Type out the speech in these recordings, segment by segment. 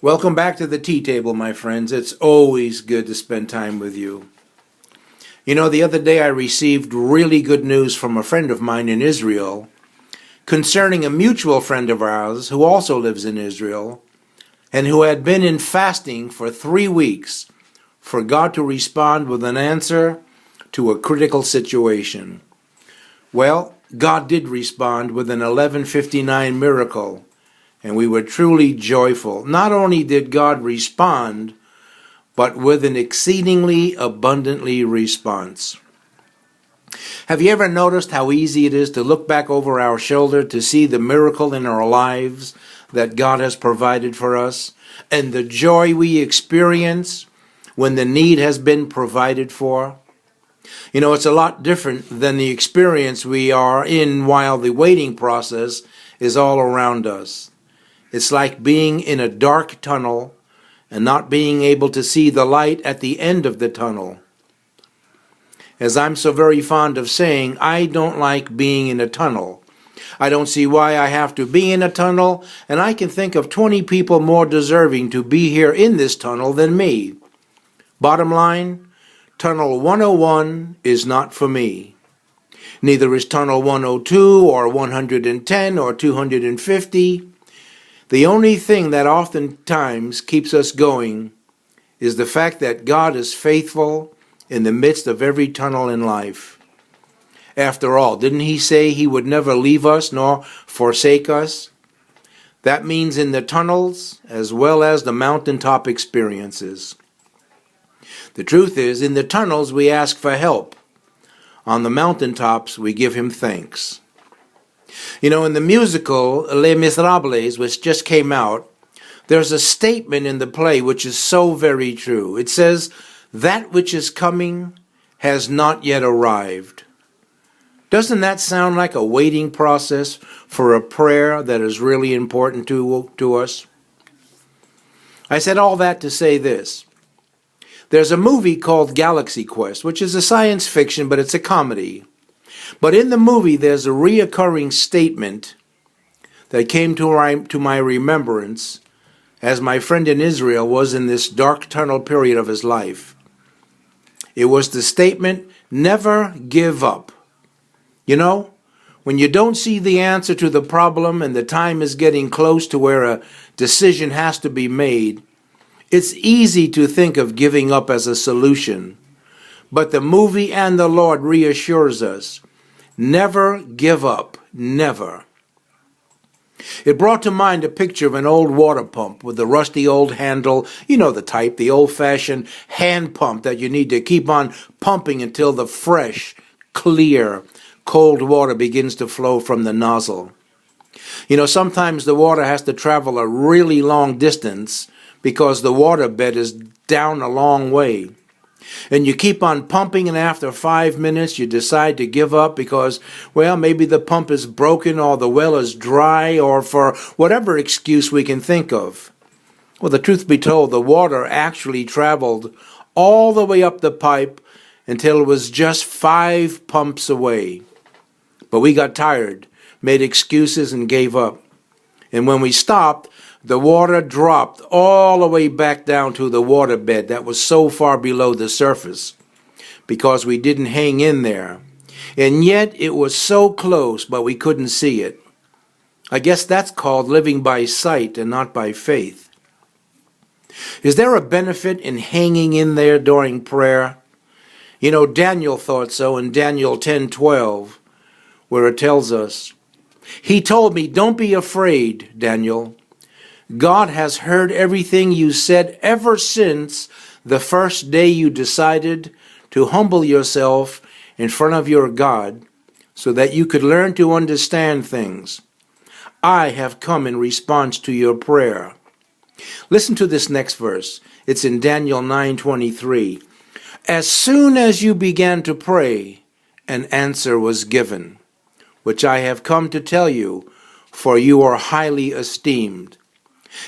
Welcome back to the tea table, my friends. It's always good to spend time with you. You know, the other day I received really good news from a friend of mine in Israel concerning a mutual friend of ours who also lives in Israel and who had been in fasting for 3 weeks for God to respond with an answer to a critical situation. Well, God did respond with an 11:59 miracle, and we were truly joyful. Not only did God respond, but with an exceedingly abundantly response. Have you ever noticed how easy it is to look back over our shoulder to see the miracle in our lives that God has provided for us, and the joy we experience when the need has been provided for? You know, it's a lot different than the experience we are in while the waiting process is all around us. It's like being in a dark tunnel and not being able to see the light at the end of the tunnel. As I'm so very fond of saying, I don't like being in a tunnel. I don't see why I have to be in a tunnel, and I can think of 20 people more deserving to be here in this tunnel than me. Bottom line, Tunnel 101 is not for me. Neither is Tunnel 102 or 110 or 250. The only thing that oftentimes keeps us going is the fact that God is faithful in the midst of every tunnel in life. After all, didn't he say he would never leave us nor forsake us? That means in the tunnels as well as the mountaintop experiences. The truth is, in the tunnels we ask for help. On the mountaintops we give him thanks. You know, in the musical Les Miserables, which just came out, there's a statement in the play which is so very true. It says, "That which is coming has not yet arrived." Doesn't that sound like a waiting process for a prayer that is really important to us? I said all that to say this. There's a movie called Galaxy Quest, which is a science fiction, but it's a comedy. But in the movie, there's a reoccurring statement that came to my remembrance as my friend in Israel was in this dark tunnel period of his life. It was the statement, "Never give up." You know, when you don't see the answer to the problem and the time is getting close to where a decision has to be made, it's easy to think of giving up as a solution. But the movie and the Lord reassures us, never give up, never. It brought to mind a picture of an old water pump with the rusty old handle, you know the type, the old-fashioned hand pump that you need to keep on pumping until the fresh, clear, cold water begins to flow from the nozzle. You know, sometimes the water has to travel a really long distance because the water bed is down a long way. And you keep on pumping, and after 5 minutes you decide to give up because, well, maybe the pump is broken or the well is dry or for whatever excuse we can think of. Well, the truth be told, the water actually traveled all the way up the pipe until it was just 5 pumps away. But we got tired, made excuses, and gave up. And when we stopped, the water dropped all the way back down to the waterbed that was so far below the surface because we didn't hang in there. And yet it was so close, but we couldn't see it. I guess that's called living by sight and not by faith. Is there a benefit in hanging in there during prayer? You know, Daniel thought so in Daniel 10:12, where it tells us, "He told me, 'Don't be afraid, Daniel. God has heard everything you said ever since the first day you decided to humble yourself in front of your God so that you could learn to understand things. I have come in response to your prayer.'" Listen to this next verse. It's in Daniel 9:23. "As soon as you began to pray, an answer was given, which I have come to tell you, for you are highly esteemed."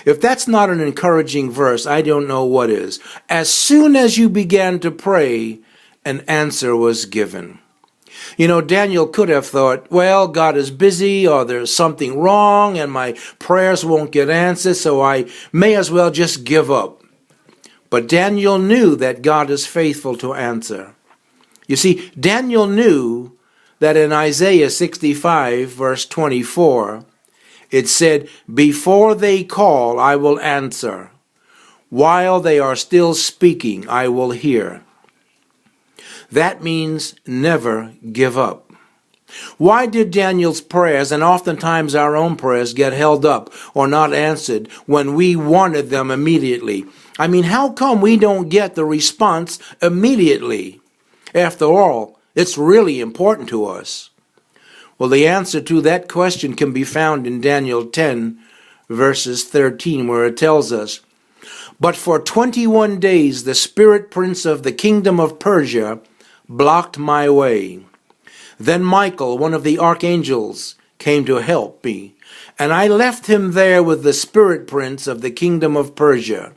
If that's not an encouraging verse, I don't know what is. As soon as you began to pray, an answer was given. You know, Daniel could have thought, well, God is busy, or there's something wrong and my prayers won't get answered, so I may as well just give up. But Daniel knew that God is faithful to answer. You see, Daniel knew that in Isaiah 65, verse 24, it said, "Before they call, I will answer. While they are still speaking, I will hear." That means never give up. Why did Daniel's prayers, and oftentimes our own prayers, get held up or not answered when we wanted them immediately? I mean, how come we don't get the response immediately? After all, it's really important to us. Well, the answer to that question can be found in Daniel 10, verses 13, where it tells us, "But for 21 days the spirit prince of the kingdom of Persia blocked my way. Then Michael, one of the archangels, came to help me, and I left him there with the spirit prince of the kingdom of Persia."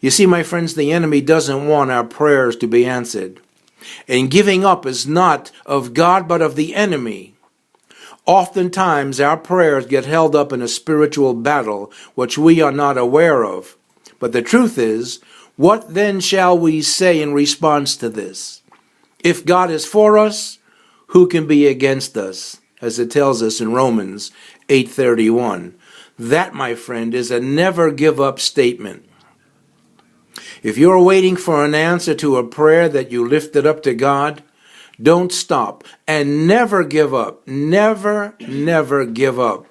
You see, my friends, the enemy doesn't want our prayers to be answered. And giving up is not of God, but of the enemy. Oftentimes, our prayers get held up in a spiritual battle, which we are not aware of. But the truth is, what then shall we say in response to this? If God is for us, who can be against us? As it tells us in Romans 8:31. That, my friend, is a never give up statement. If you're waiting for an answer to a prayer that you lifted up to God, don't stop and never give up. Never, never give up.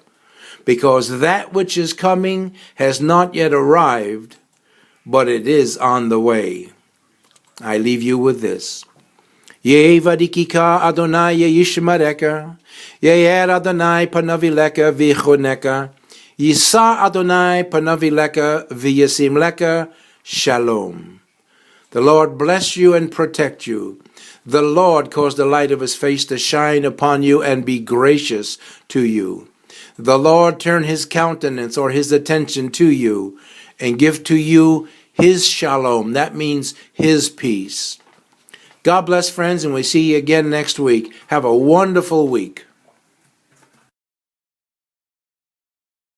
Because that which is coming has not yet arrived, but it is on the way. I leave you with this. Yevadikika Adonai Yishmareka, Ye'er Adonai Panavileka Vichoneka, Yisa Adonai Panavileka V'yasimleka Shalom. The Lord bless you and protect you. The Lord cause the light of his face to shine upon you and be gracious to you. The Lord turn his countenance or his attention to you and give to you his shalom. That means his peace. God bless, friends, and we see you again next week. Have a wonderful week.